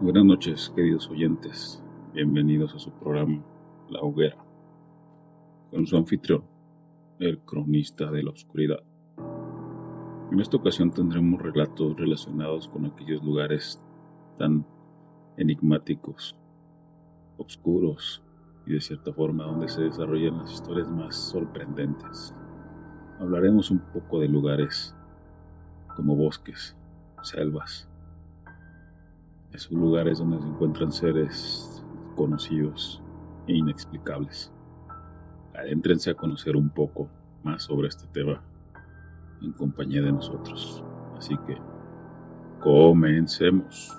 Buenas noches, queridos oyentes. Bienvenidos a su programa La Hoguera, con su anfitrión, el cronista de la oscuridad. En esta ocasión tendremos relatos relacionados con aquellos lugares tan enigmáticos, oscuros y de cierta forma donde se desarrollan las historias más sorprendentes. Hablaremos un poco de lugares como bosques, selvas, esos lugares donde se encuentran seres conocidos e inexplicables. Adéntrense a conocer un poco más sobre este tema en compañía de nosotros. Así que comencemos.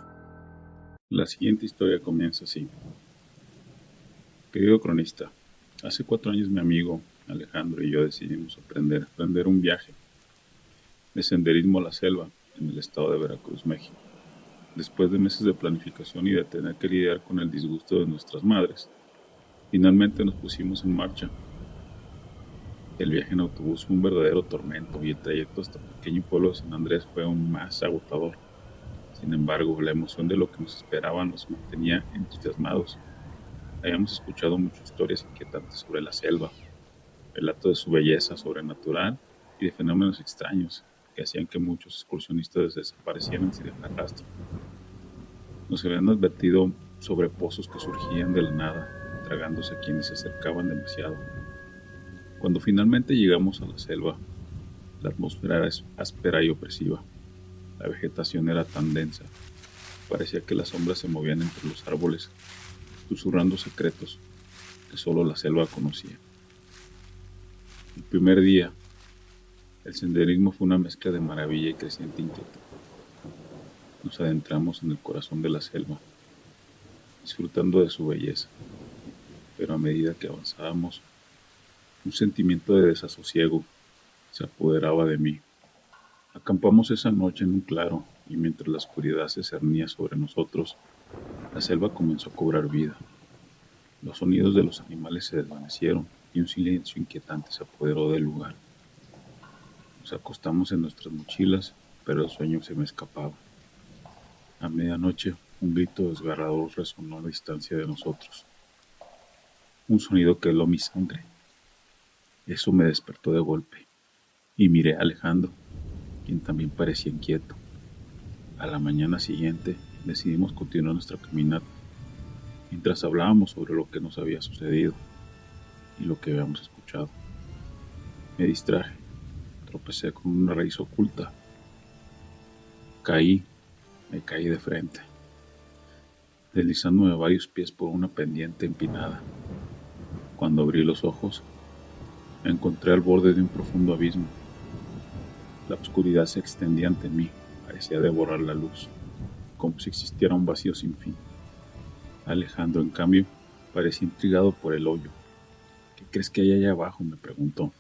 La siguiente historia comienza así. Querido cronista, hace 4 años mi amigo Alejandro y yo decidimos emprender un viaje de senderismo a la selva en el estado de Veracruz, México. Después de meses de planificación y de tener que lidiar con el disgusto de nuestras madres, finalmente nos pusimos en marcha. El viaje en autobús fue un verdadero tormento y el trayecto hasta el pequeño pueblo de San Andrés fue aún más agotador. Sin embargo, la emoción de lo que nos esperaba nos mantenía entusiasmados. Habíamos escuchado muchas historias inquietantes sobre la selva, relatos de su belleza sobrenatural y de fenómenos extraños que hacían que muchos excursionistas desaparecieran sin dejar rastro. Nos habían advertido sobre pozos que surgían de la nada, tragándose a quienes se acercaban demasiado. Cuando finalmente llegamos a la selva, la atmósfera era áspera y opresiva. La vegetación era tan densa, parecía que las sombras se movían entre los árboles, susurrando secretos que solo la selva conocía. El primer día, el senderismo fue una mezcla de maravilla y creciente inquietud. Nos adentramos en el corazón de la selva, disfrutando de su belleza, pero a medida que avanzábamos, un sentimiento de desasosiego se apoderaba de mí. Acampamos esa noche en un claro y mientras la oscuridad se cernía sobre nosotros, la selva comenzó a cobrar vida. Los sonidos de los animales se desvanecieron y un silencio inquietante se apoderó del lugar. Nos acostamos en nuestras mochilas, pero el sueño se me escapaba. A medianoche, un grito desgarrador resonó a distancia de nosotros. Un sonido que heló mi sangre. Eso me despertó de golpe y miré a Alejandro, quien también parecía inquieto. A la mañana siguiente decidimos continuar nuestra caminata, mientras hablábamos sobre lo que nos había sucedido y lo que habíamos escuchado. Me distraje, tropecé con una raíz oculta, me caí de frente, deslizándome varios pies por una pendiente empinada. Cuando abrí los ojos, me encontré al borde de un profundo abismo. La oscuridad se extendía ante mí, parecía devorar la luz, como si existiera un vacío sin fin. Alejandro, en cambio, parecía intrigado por el hoyo. ¿Qué crees que hay allá abajo?, me preguntó,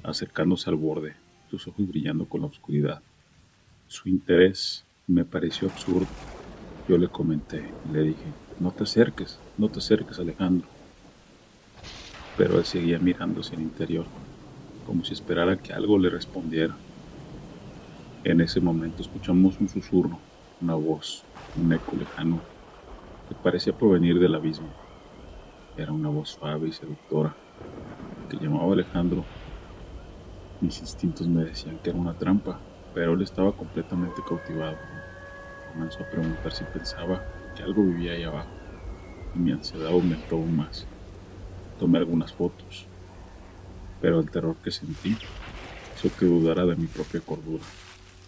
acercándose al borde, sus ojos brillando con la oscuridad. Su interés me pareció absurdo. Yo le comenté y le dije, no te acerques, Alejandro. Pero él seguía mirando hacia el interior, como si esperara que algo le respondiera. En ese momento escuchamos un susurro, una voz, un eco lejano, que parecía provenir del abismo. Era una voz suave y seductora, que llamaba a Alejandro. Mis instintos me decían que era una trampa, pero él estaba completamente cautivado. Comenzó a preguntar si pensaba que algo vivía ahí abajo, y mi ansiedad aumentó aún más. Tomé algunas fotos, pero el terror que sentí hizo que dudara de mi propia cordura.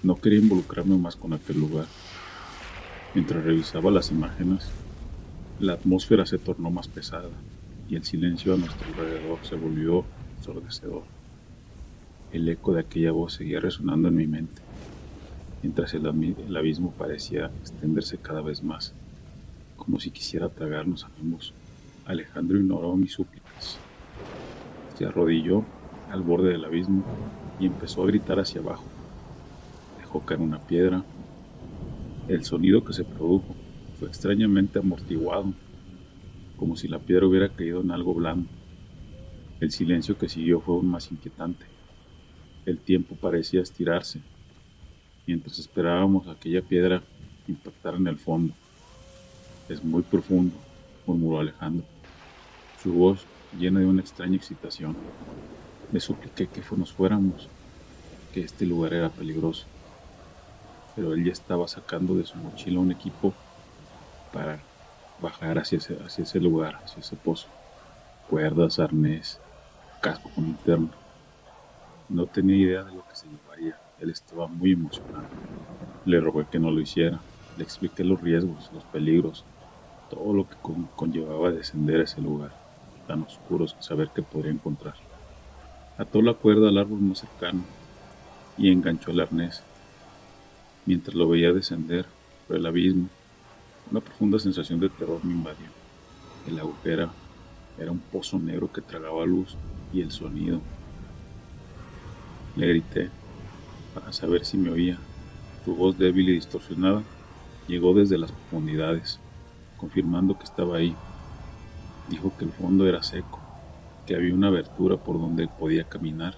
No quería involucrarme más con aquel lugar. Mientras revisaba las imágenes, la atmósfera se tornó más pesada y el silencio a nuestro alrededor se volvió ensordecedor. El eco de aquella voz seguía resonando en mi mente, mientras el abismo parecía extenderse cada vez más, como si quisiera tragarnos a ambos. Alejandro ignoró mis súplicas. Se arrodilló al borde del abismo y empezó a gritar hacia abajo. Dejó caer una piedra. El sonido que se produjo fue extrañamente amortiguado, como si la piedra hubiera caído en algo blando. El silencio que siguió fue aún más inquietante. El tiempo parecía estirarse, mientras esperábamos a que aquella piedra impactara estar en el fondo. Es muy profundo, murmuró Alejandro, su voz llena de una extraña excitación. Le supliqué que nos fuéramos, que este lugar era peligroso, pero él ya estaba sacando de su mochila un equipo para bajar hacia ese lugar, hacia ese pozo. Cuerdas, arnés, casco con linterna. No tenía idea de lo que se llevaría. Él estaba muy emocionado. Le rogué que no lo hiciera. Le expliqué los riesgos, los peligros, todo lo que conllevaba descender a ese lugar, tan oscuro sin saber qué podría encontrar. Ató la cuerda al árbol más cercano y enganchó el arnés. Mientras lo veía descender por el abismo, una profunda sensación de terror me invadió. El agujero era un pozo negro que tragaba luz y el sonido. Le grité para saber si me oía. Su voz débil y distorsionada llegó desde las profundidades, confirmando que estaba ahí. Dijo que el fondo era seco, que había una abertura por donde podía caminar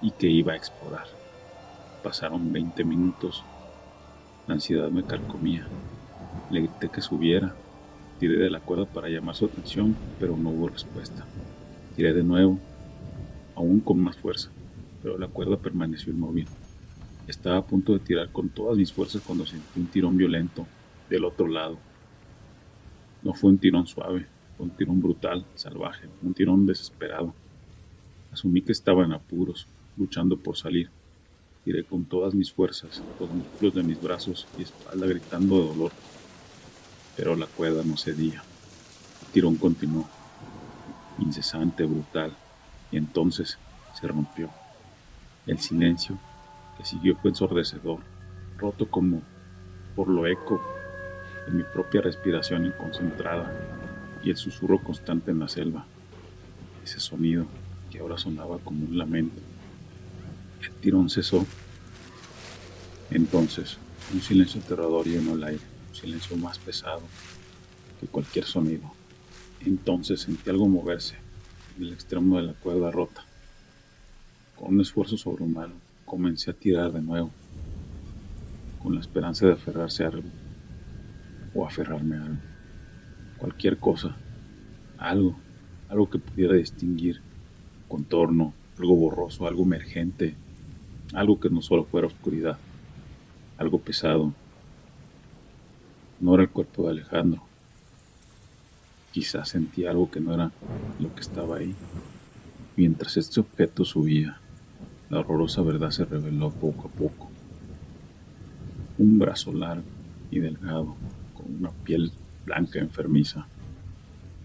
y que iba a explorar. Pasaron 20 minutos. La ansiedad me carcomía. Le grité que subiera. Tiré de la cuerda para llamar su atención, pero no hubo respuesta. Tiré de nuevo, aún con más fuerza, pero la cuerda permaneció inmóvil. Estaba a punto de tirar con todas mis fuerzas cuando sentí un tirón violento del otro lado. No fue un tirón suave, fue un tirón brutal, salvaje, un tirón desesperado. Asumí que estaba en apuros, luchando por salir. Tiré con todas mis fuerzas, los músculos de mis brazos y espalda gritando de dolor. Pero la cuerda no cedía. El tirón continuó, incesante, brutal, y entonces se rompió. El silencio que siguió fue ensordecedor, roto como por lo eco de mi propia respiración inconcentrada y el susurro constante en la selva. Ese sonido que ahora sonaba como un lamento. El tirón cesó. Entonces, un silencio aterrador llenó el aire, un silencio más pesado que cualquier sonido. Entonces sentí algo moverse en el extremo de la cuerda rota. Con un esfuerzo sobrehumano, comencé a tirar de nuevo, con la esperanza de aferrarse a algo, o aferrarme a algo. Cualquier cosa, algo, algo que pudiera distinguir contorno, algo borroso, algo emergente, algo que no solo fuera oscuridad, algo pesado. No era el cuerpo de Alejandro. Quizás sentí algo que no era lo que estaba ahí. Mientras este objeto subía, la horrorosa verdad se reveló poco a poco. Un brazo largo y delgado, con una piel blanca enfermiza,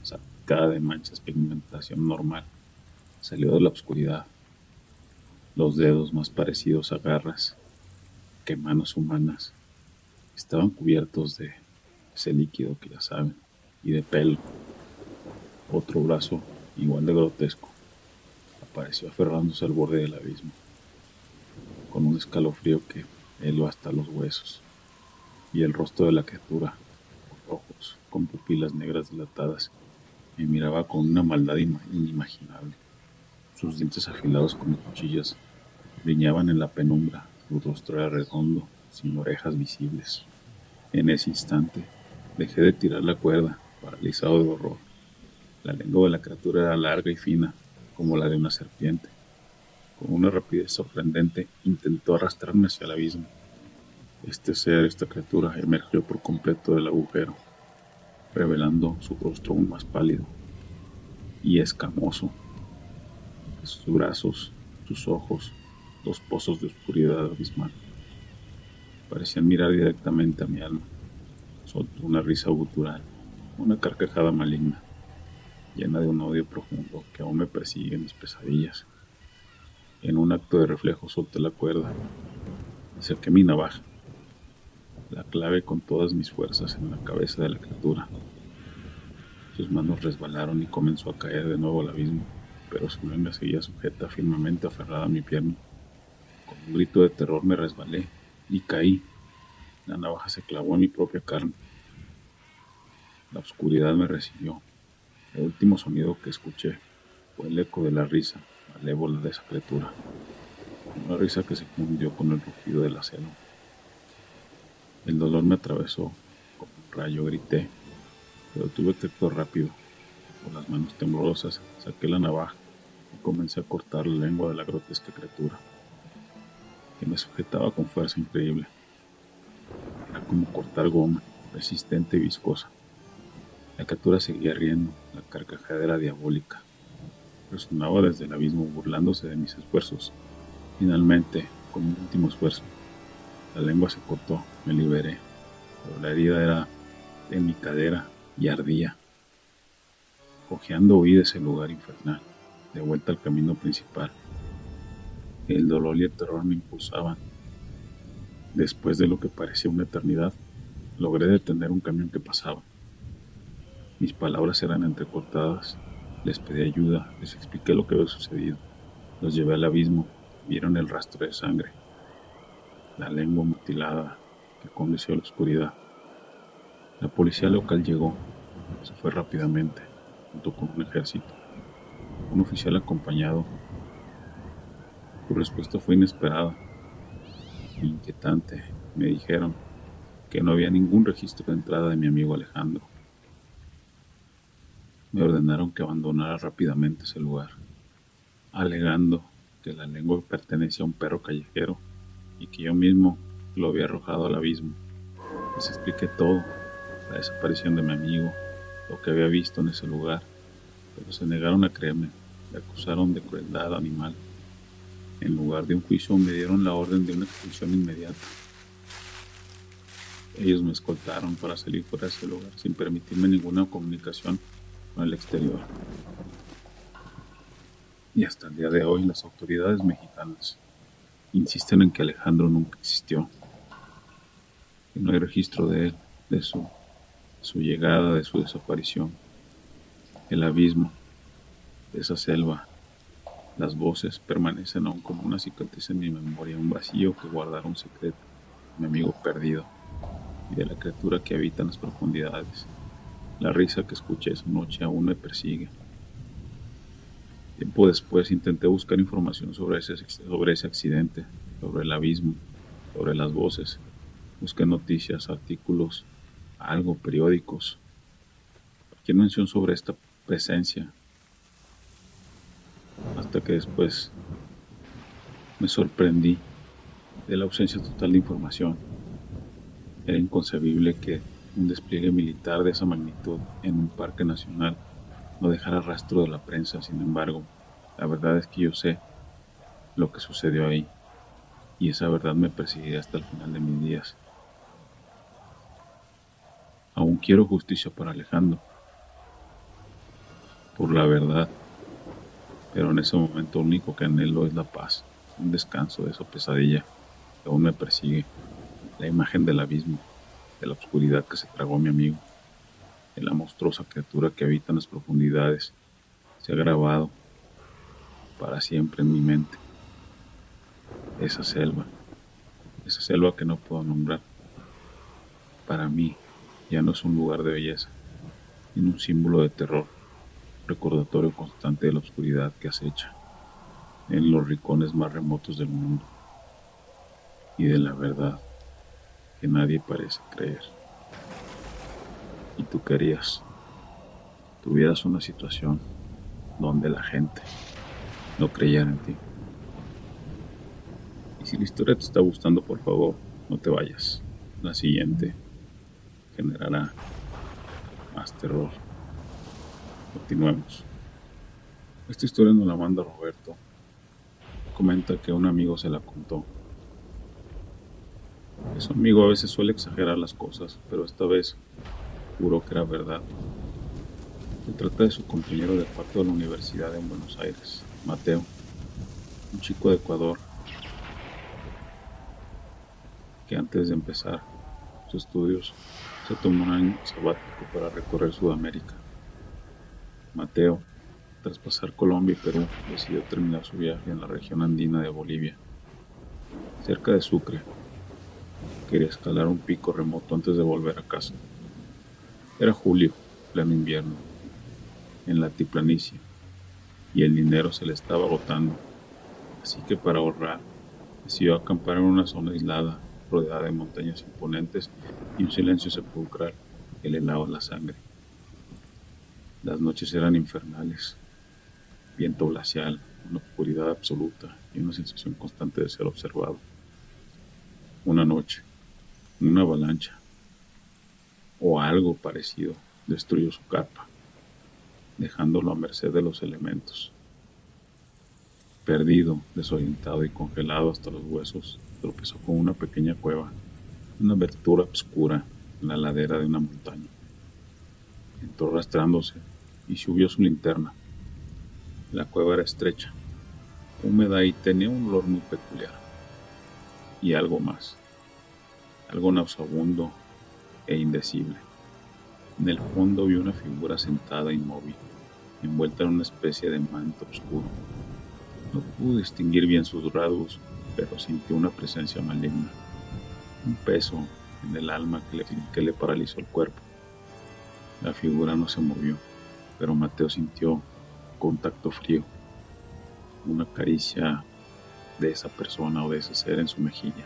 salpicada de manchas de pigmentación normal, salió de la oscuridad. Los dedos más parecidos a garras que manos humanas estaban cubiertos de ese líquido que ya saben, y de pelo. Otro brazo, igual de grotesco, apareció aferrándose al borde del abismo, con un escalofrío que heló hasta los huesos, y el rostro de la criatura, ojos con pupilas negras dilatadas, me miraba con una maldad inimaginable. Sus dientes afilados como cuchillas brillaban en la penumbra. Su rostro era redondo, sin orejas visibles. En ese instante, dejé de tirar la cuerda, paralizado de horror. La lengua de la criatura era larga y fina, como la de una serpiente. Con una rapidez sorprendente, intentó arrastrarme hacia el abismo. Esta criatura, emergió por completo del agujero, revelando su rostro aún más pálido y escamoso. Sus brazos, sus ojos, dos pozos de oscuridad abismal, parecían mirar directamente a mi alma. Soltó una risa gutural, una carcajada maligna, llena de un odio profundo que aún me persigue en mis pesadillas. En un acto de reflejo solté la cuerda, acerqué mi navaja, la clavé con todas mis fuerzas en la cabeza de la criatura. Sus manos resbalaron y comenzó a caer de nuevo al abismo, pero su lengua seguía sujeta firmemente aferrada a mi pierna. Con un grito de terror me resbalé y caí. La navaja se clavó en mi propia carne. La oscuridad me recibió. El último sonido que escuché fue el eco de la risa malévola de esa criatura, una risa que se fundió con el rugido de la selva. El dolor me atravesó como un rayo, grité, pero tuve que actuar rápido. Con las manos temblorosas saqué la navaja y comencé a cortar la lengua de la grotesca criatura, que me sujetaba con fuerza increíble. Era como cortar goma, resistente y viscosa. La criatura seguía riendo, la carcajada era diabólica. Resonaba desde el abismo burlándose de mis esfuerzos. Finalmente, con un último esfuerzo, la lengua se cortó, me liberé, pero la herida era de mi cadera y ardía. Cojeando huí de ese lugar infernal, de vuelta al camino principal. El dolor y el terror me impulsaban. Después de lo que parecía una eternidad, logré detener un camión que pasaba. Mis palabras eran entrecortadas. Les pedí ayuda, les expliqué lo que había sucedido. Los llevé al abismo, vieron el rastro de sangre, la lengua mutilada que condució a la oscuridad. La policía local llegó, se fue rápidamente, junto con un ejército. Un oficial acompañado. Su respuesta fue inesperada e inquietante. Me dijeron que no había ningún registro de entrada de mi amigo Alejandro. Me ordenaron que abandonara rápidamente ese lugar, alegando que la lengua pertenecía a un perro callejero y que yo mismo lo había arrojado al abismo. Les expliqué todo, la desaparición de mi amigo, lo que había visto en ese lugar, pero se negaron a creerme, me acusaron de crueldad animal. En lugar de un juicio me dieron la orden de una expulsión inmediata. Ellos me escoltaron para salir fuera de ese lugar sin permitirme ninguna comunicación con el exterior. Y hasta el día de hoy las autoridades mexicanas insisten en que Alejandro nunca existió, que no hay registro de él, de su llegada, de su desaparición. El abismo, esa selva, las voces permanecen aún como una cicatriz en mi memoria, un vacío que guardará un secreto, mi amigo perdido, y de la criatura que habita en las profundidades. La risa que escuché esa noche aún me persigue. Tiempo después intenté buscar información sobre ese accidente, sobre el abismo, sobre las voces. Busqué noticias, artículos, algo, periódicos, cualquier mención sobre esta presencia, hasta que después me sorprendí de la ausencia total de información. Era inconcebible que un despliegue militar de esa magnitud en un parque nacional no dejara rastro de la prensa. Sin embargo, la verdad es que yo sé lo que sucedió ahí, y esa verdad me perseguirá hasta el final de mis días. Aún quiero justicia para Alejandro, por la verdad, pero en ese momento lo único que anhelo es la paz, un descanso de esa pesadilla que aún me persigue, la imagen del abismo, de la oscuridad que se tragó a mi amigo, de la monstruosa criatura que habita en las profundidades, se ha grabado para siempre en mi mente. Esa selva que no puedo nombrar, para mí ya no es un lugar de belleza, sino un símbolo de terror, recordatorio constante de la oscuridad que acecha en los rincones más remotos del mundo y de la verdad que nadie parece creer. ¿Y tú querías? Tuvieras una situación donde la gente no creyera en ti. Y si la historia te está gustando, por favor, no te vayas. La siguiente generará más terror. Continuemos. Esta historia nos la manda Roberto. Comenta que un amigo se la contó. Su amigo a veces suele exagerar las cosas, pero esta vez juró que era verdad. Se trata de su compañero de cuarto de la universidad en Buenos Aires, Mateo, un chico de Ecuador que antes de empezar sus estudios se tomó un año sabático para recorrer Sudamérica. Mateo, tras pasar Colombia y Perú, decidió terminar su viaje en la región andina de Bolivia, cerca de Sucre. Quería escalar un pico remoto antes de volver a casa. Era julio, pleno invierno, en la altiplanicie, y el dinero se le estaba agotando, así que para ahorrar, decidió acampar en una zona aislada rodeada de montañas imponentes y un silencio sepulcral que le helaba la sangre. Las noches eran infernales, viento glacial, una oscuridad absoluta y una sensación constante de ser observado. Una noche, una avalancha o algo parecido destruyó su carpa, dejándolo a merced de los elementos. Perdido, desorientado y congelado hasta los huesos, tropezó con una pequeña cueva, una abertura oscura en la ladera de una montaña. Entró arrastrándose y subió su linterna. La cueva era estrecha, húmeda y tenía un olor muy peculiar. Y algo más, algo nauseabundo e indecible. En el fondo vio una figura sentada inmóvil, envuelta en una especie de manto oscuro. No pudo distinguir bien sus rasgos, pero sintió una presencia maligna, un peso en el alma que le paralizó el cuerpo. La figura no se movió, pero Mateo sintió contacto frío, una caricia de esa persona o de ese ser en su mejilla,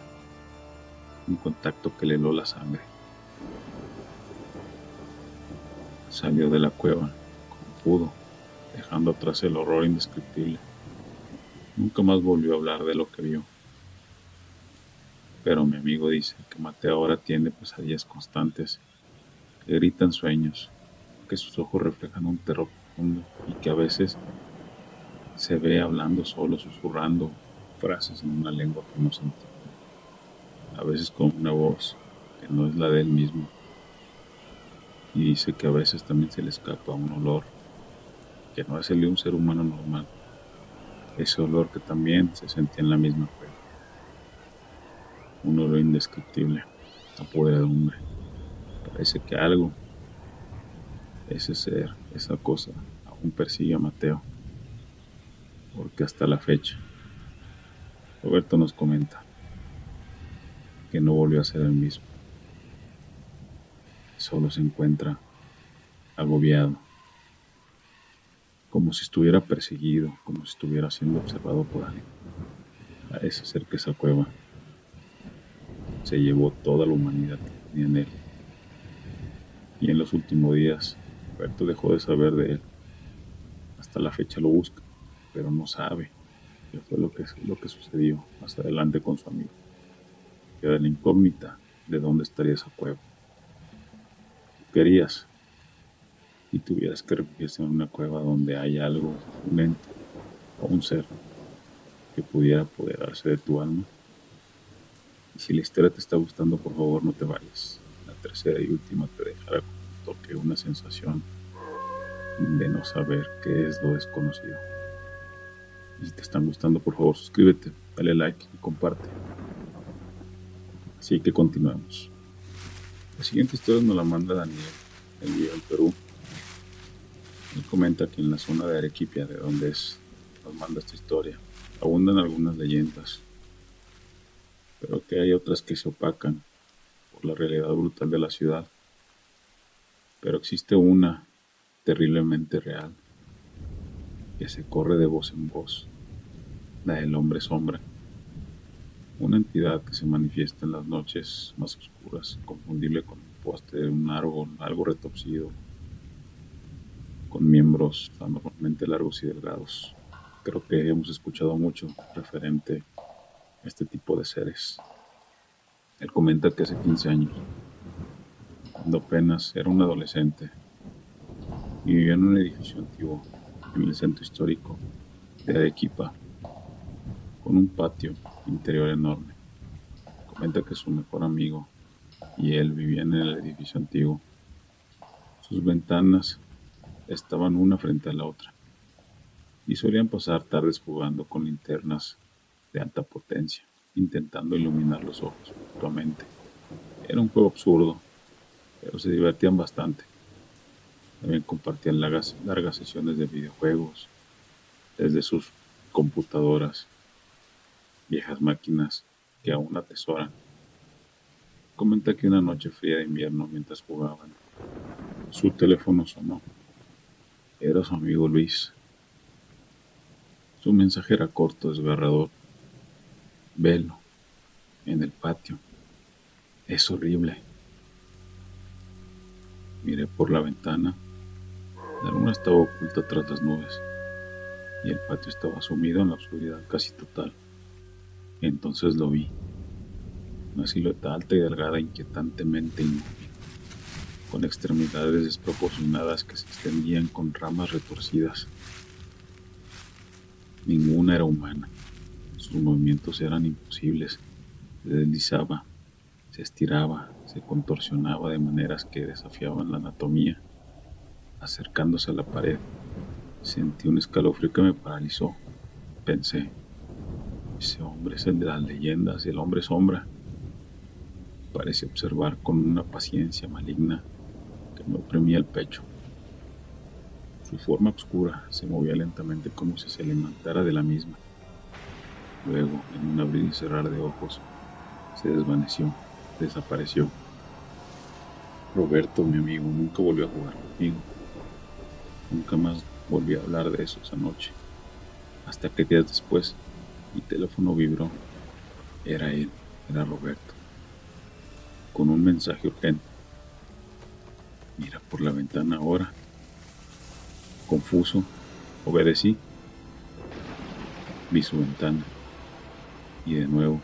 un contacto que le heló la sangre. Salió de la cueva como pudo, dejando atrás el horror indescriptible. Nunca más volvió a hablar de lo que vio. Pero mi amigo dice que Mateo ahora tiene pesadillas constantes, que gritan sueños, que sus ojos reflejan un terror profundo y que a veces se ve hablando solo, susurrando frases en una lengua que no se entiende. A veces con una voz que no es la de él mismo. Y dice que a veces también se le escapa un olor que no es el de un ser humano normal. Ese olor que también se sentía en la misma cueva. Un olor indescriptible, una podredumbre. Parece que algo, ese ser, esa cosa, aún persigue a Mateo. Porque hasta la fecha, Roberto nos comenta que no volvió a ser el mismo. Solo se encuentra agobiado, como si estuviera perseguido, como si estuviera siendo observado por alguien. Parece ser que esa cueva se llevó toda la humanidad que tenía en él. Y en los últimos días, Roberto dejó de saber de él. Hasta la fecha lo busca, pero no sabe qué fue lo que sucedió más adelante con su amigo. Queda la incógnita de dónde estaría esa cueva. ¿Tú querías y tuvieras que refugiarse en una cueva donde hay algo, un ente o un ser que pudiera apoderarse de tu alma? Y si la historia te está gustando, por favor no te vayas. La tercera y última te dejará con un toque, una sensación de no saber qué es lo desconocido. Y si te están gustando, por favor suscríbete, dale like y comparte. Así que continuamos. La siguiente historia nos la manda Daniel, él vive en Perú. Él comenta que en la zona de Arequipa, de donde es, nos manda esta historia, abundan algunas leyendas, pero que hay otras que se opacan por la realidad brutal de la ciudad. Pero existe una terriblemente real, que se corre de voz en voz, la del hombre sombra, una entidad que se manifiesta en las noches más oscuras, confundible con un poste de un árbol algo retorcido, con miembros anormalmente largos y delgados. Creo que hemos escuchado mucho referente a este tipo de seres. Él comenta que hace 15 años, cuando apenas era un adolescente, y vivía en un edificio antiguo en el centro histórico de Arequipa, con un patio interior enorme. Comenta que su mejor amigo y él vivían en el edificio antiguo. Sus ventanas estaban una frente a la otra y solían pasar tardes jugando con linternas de alta potencia, intentando iluminar los ojos mutuamente. Era un juego absurdo, pero se divertían bastante. También compartían largas sesiones de videojuegos desde sus computadoras, viejas máquinas que aún atesoran. Comenta que una noche fría de invierno, mientras jugaban, su teléfono sonó. Era su amigo Luis. Su mensaje era corto, desgarrador. Velo, en el patio. Es horrible. Miré por la ventana. La luna estaba oculta tras las nubes y el patio estaba sumido en la oscuridad casi total. Entonces lo vi, una silueta alta y delgada, inquietantemente inmóvil, con extremidades desproporcionadas que se extendían con ramas retorcidas. Ninguna era humana. Sus movimientos eran imposibles. Se deslizaba, se estiraba, se contorsionaba de maneras que desafiaban la anatomía. Acercándose a la pared, sentí un escalofrío que me paralizó. Pensé, ese hombre es el de las leyendas, el hombre sombra. Parecía observar con una paciencia maligna que me oprimía el pecho. Su forma oscura se movía lentamente como si se alimentara de la misma. Luego, en un abrir y cerrar de ojos, se desvaneció, desapareció. Roberto, mi amigo, nunca volvió a jugar conmigo. Nunca más volví a hablar de eso esa noche. Hasta que días después, mi teléfono vibró. Era él, era Roberto, con un mensaje urgente. Mira por la ventana ahora. Confuso, obedecí. Vi su ventana y de nuevo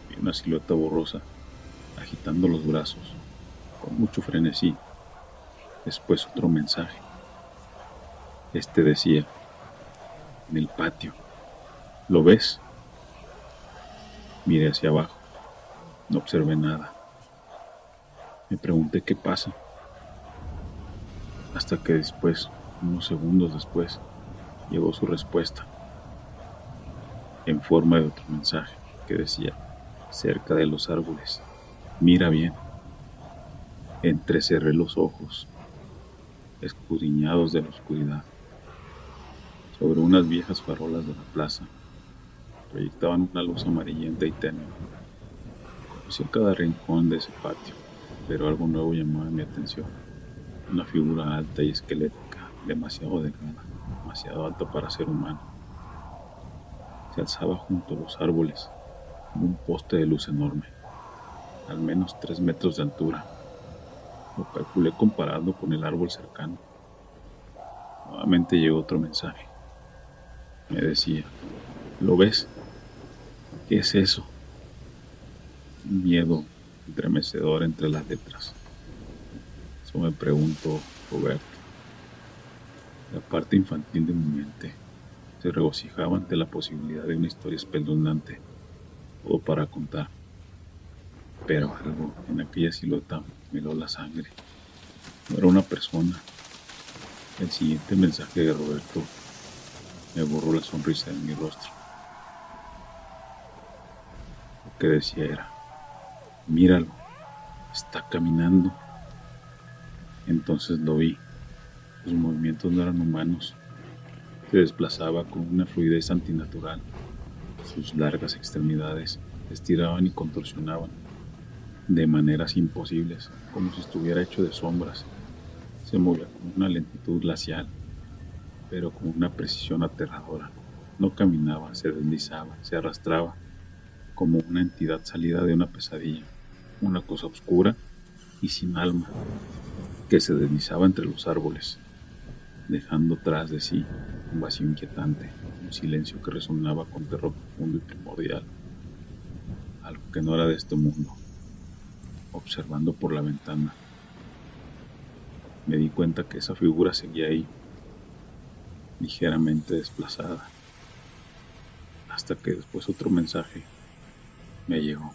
vi una silueta borrosa agitando los brazos con mucho frenesí. Después otro mensaje. Este decía, en el patio, ¿lo ves? Miré hacia abajo, no observé nada. Me pregunté qué pasa, hasta que después, unos segundos después, llegó su respuesta, en forma de otro mensaje que decía, cerca de los árboles, mira bien. Entrecerré los ojos, escudriñados de la oscuridad. Sobre unas viejas farolas de la plaza, proyectaban una luz amarillenta y tenue. Conocí cada rincón de ese patio, pero algo nuevo llamaba mi atención. Una figura alta y esquelética, demasiado delgada, demasiado alta para ser humano. Se alzaba junto a los árboles, como un poste de luz enorme, al menos 3 metros de altura. Lo calculé comparando con el árbol cercano. Nuevamente llegó otro mensaje. Me decía, ¿lo ves? ¿Qué es eso? Un miedo estremecedor entre las letras. Eso me preguntó Roberto. La parte infantil de mi mente se regocijaba ante la posibilidad de una historia espeluznante, todo para contar. Pero algo en aquella silueta me heló la sangre. No era una persona. El siguiente mensaje de Roberto me borró la sonrisa de mi rostro. Lo que decía era, míralo, está caminando. Entonces lo vi. Sus movimientos no eran humanos. Se desplazaba con una fluidez antinatural. Sus largas extremidades se estiraban y contorsionaban de maneras imposibles, como si estuviera hecho de sombras. Se movía con una lentitud glacial, pero con una precisión aterradora. No caminaba, se deslizaba, se arrastraba, como una entidad salida de una pesadilla, una cosa oscura y sin alma, que se deslizaba entre los árboles, dejando tras de sí un vacío inquietante, un silencio que resonaba con terror profundo y primordial, algo que no era de este mundo. Observando por la ventana, me di cuenta que esa figura seguía ahí, ligeramente desplazada, hasta que después otro mensaje me llegó,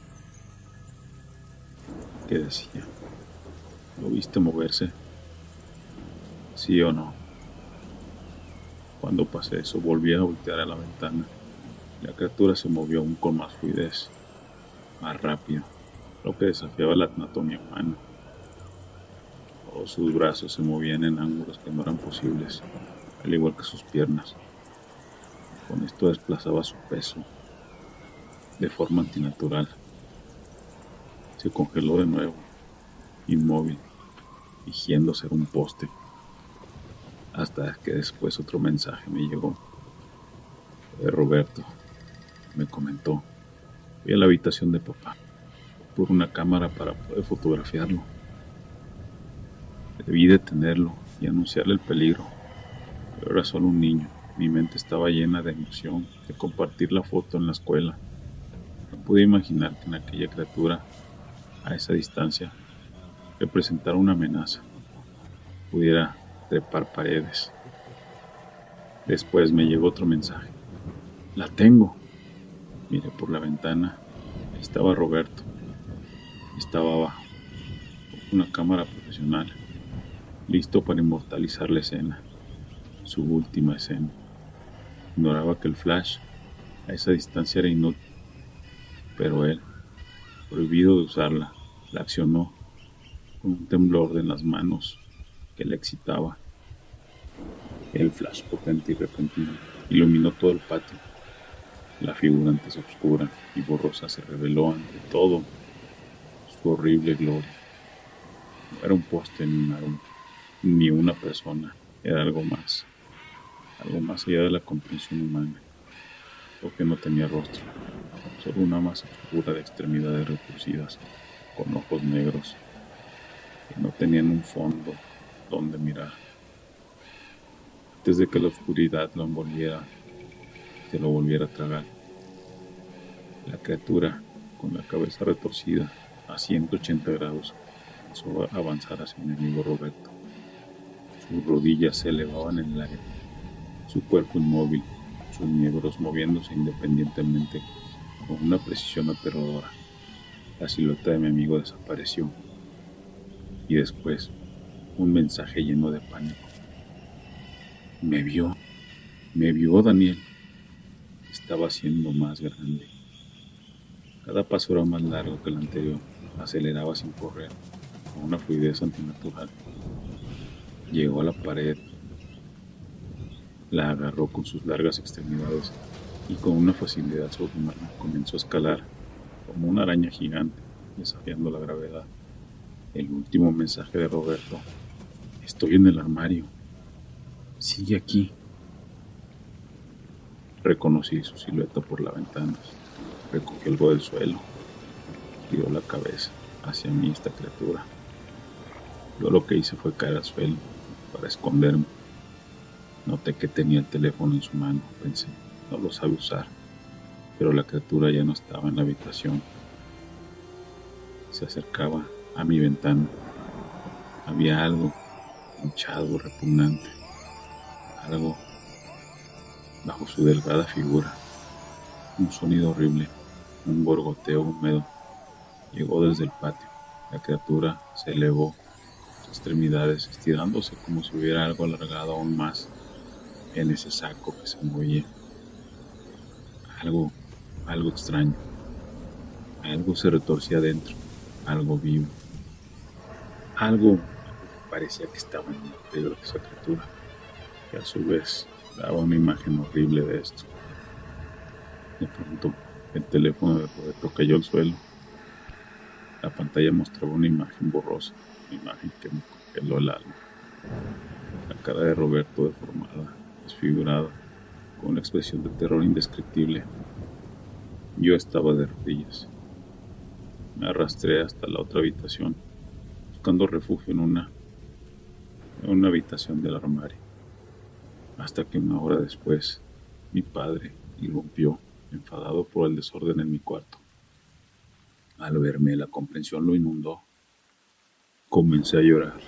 que decía, ¿lo viste moverse? ¿Sí o no? Cuando pasé eso, volví a voltear a la ventana. La criatura se movió aún con más fluidez, más rápido, lo que desafiaba la anatomía humana. Todos sus brazos se movían en ángulos que no eran posibles, al igual que sus piernas. Con esto desplazaba su peso de forma antinatural. Se congeló de nuevo, inmóvil, fingiendo ser un poste, hasta que después otro mensaje me llegó. Roberto me comentó, fui a la habitación de papá. por una cámara para poder fotografiarlo. Debí detenerlo y anunciarle el peligro, pero era solo un niño. Mi mente estaba llena de emoción de compartir la foto en la escuela. No pude imaginar que en aquella criatura, a esa distancia, representara una amenaza. Pudiera trepar paredes. Después me llegó otro mensaje. ¡La tengo! Miré por la ventana. Ahí estaba Roberto. Estaba abajo, con una cámara profesional, listo para inmortalizar la escena, su última escena. Ignoraba que el flash a esa distancia era inútil, pero él, prohibido de usarla, la accionó con un temblor en las manos que le excitaba. El flash potente y repentino iluminó todo el patio. La figura antes oscura y borrosa se reveló ante todo su horrible gloria. No era un poste ni un árbol, ni una persona, era algo más allá de la comprensión humana, porque no tenía rostro, solo una masa oscura de extremidades retorcidas, con ojos negros, que no tenían un fondo donde mirar. Antes de que la oscuridad lo envolviera, se lo volviera a tragar, la criatura, con la cabeza retorcida a 180 grados, comenzó a avanzar hacia mi amigo Roberto. Sus rodillas se elevaban en el aire, su cuerpo inmóvil, sus miembros moviéndose independientemente con una precisión aterradora. La silueta de mi amigo desapareció y después un mensaje lleno de pánico. Me vio, me vio Daniel. Estaba siendo más grande. Cada paso era más largo que el anterior. Aceleraba sin correr, con una fluidez antinatural. Llegó a la pared, la agarró con sus largas extremidades y con una facilidad sobrehumana comenzó a escalar como una araña gigante, desafiando la gravedad. El último mensaje de Roberto. Estoy en el armario. Sigue aquí. Reconocí su silueta por la ventana. Recogió algo del suelo. Tiró la cabeza hacia mí esta criatura. Yo lo que hice fue caer al suelo para esconderme. Noté que tenía el teléfono en su mano. Pensé, no lo sabe usar. Pero la criatura ya no estaba en la habitación. Se acercaba a mi ventana. Había algo hinchado, repugnante. Algo bajo su delgada figura. Un sonido horrible, un gorgoteo húmedo, llegó desde el patio. La criatura se elevó, sus extremidades estirándose como si hubiera algo alargado aún más en ese saco que se movía. Algo extraño. Algo se retorcía adentro, algo vivo. Algo que parecía que estaba en el interior de esa criatura, que a su vez daba una imagen horrible de esto. De pronto, el teléfono de Roberto cayó al suelo. La pantalla mostraba una imagen borrosa, una imagen que me congeló el alma. La cara de Roberto deformada, desfigurada, con una expresión de terror indescriptible. Yo estaba de rodillas. Me arrastré hasta la otra habitación, buscando refugio en una habitación del armario. Hasta que una hora después, mi padre irrumpió, enfadado por el desorden en mi cuarto. Al verme, la comprensión lo inundó. Comencé a llorar.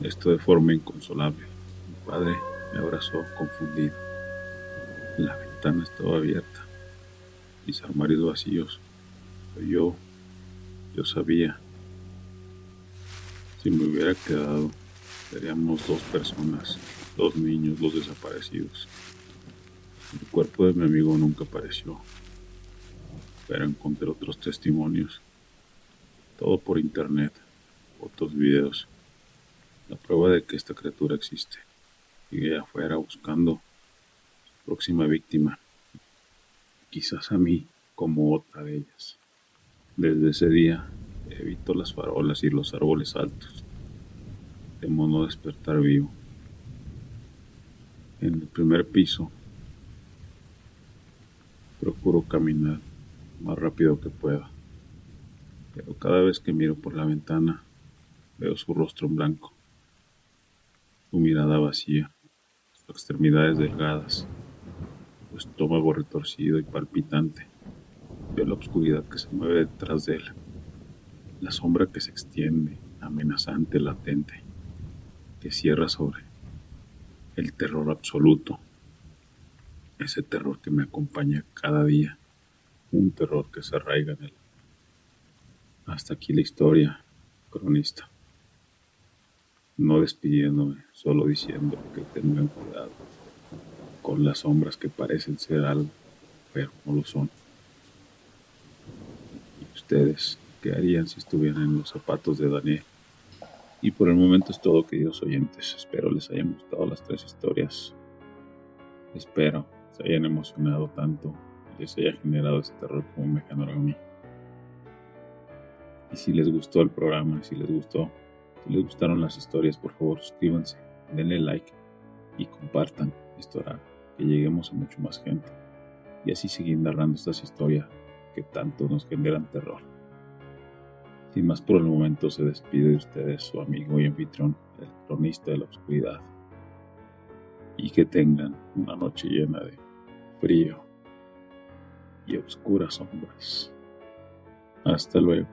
Esto de forma inconsolable. Mi padre me abrazó, confundido. La ventana estaba abierta, mis armarios vacíos. Pero yo sabía, si me hubiera quedado, seríamos dos personas, dos niños, dos desaparecidos. El cuerpo de mi amigo nunca apareció, pero encontré otros testimonios, todo por internet, fotos, videos, la prueba de que esta criatura existe. Sigue afuera buscando su próxima víctima, quizás a mí como otra de ellas. Desde ese día evito las farolas y los árboles altos. Temo no despertar vivo. En el primer piso procuro caminar más rápido que pueda. pero cada vez que miro por la ventana veo su rostro en blanco, su mirada vacía, sus extremidades delgadas, su estómago retorcido y palpitante. Veo la oscuridad que se mueve detrás de él, la sombra que se extiende, amenazante, latente, que cierra sobre el terror absoluto, ese terror que me acompaña cada día, un terror que se arraiga en él. Hasta aquí la historia, cronista. No despidiéndome, solo diciendo que tengan cuidado con las sombras que parecen ser algo, pero no lo son. ¿Y ustedes qué harían si estuvieran en los zapatos de Daniel? Y por el momento es todo, queridos oyentes. Espero les hayan gustado las 3 historias. Espero se hayan emocionado tanto y les haya generado ese terror como me generó a mí. Y si les gustó el programa, si les gustaron las historias, por favor suscríbanse, denle like y compartan. Esto hará que lleguemos a mucho más gente y así seguir narrando estas historias que tanto nos generan terror. Sin más por el momento, se despide de ustedes su amigo y anfitrión, el cronista de la oscuridad. Y que tengan una noche llena de frío y oscuras sombras. Hasta luego.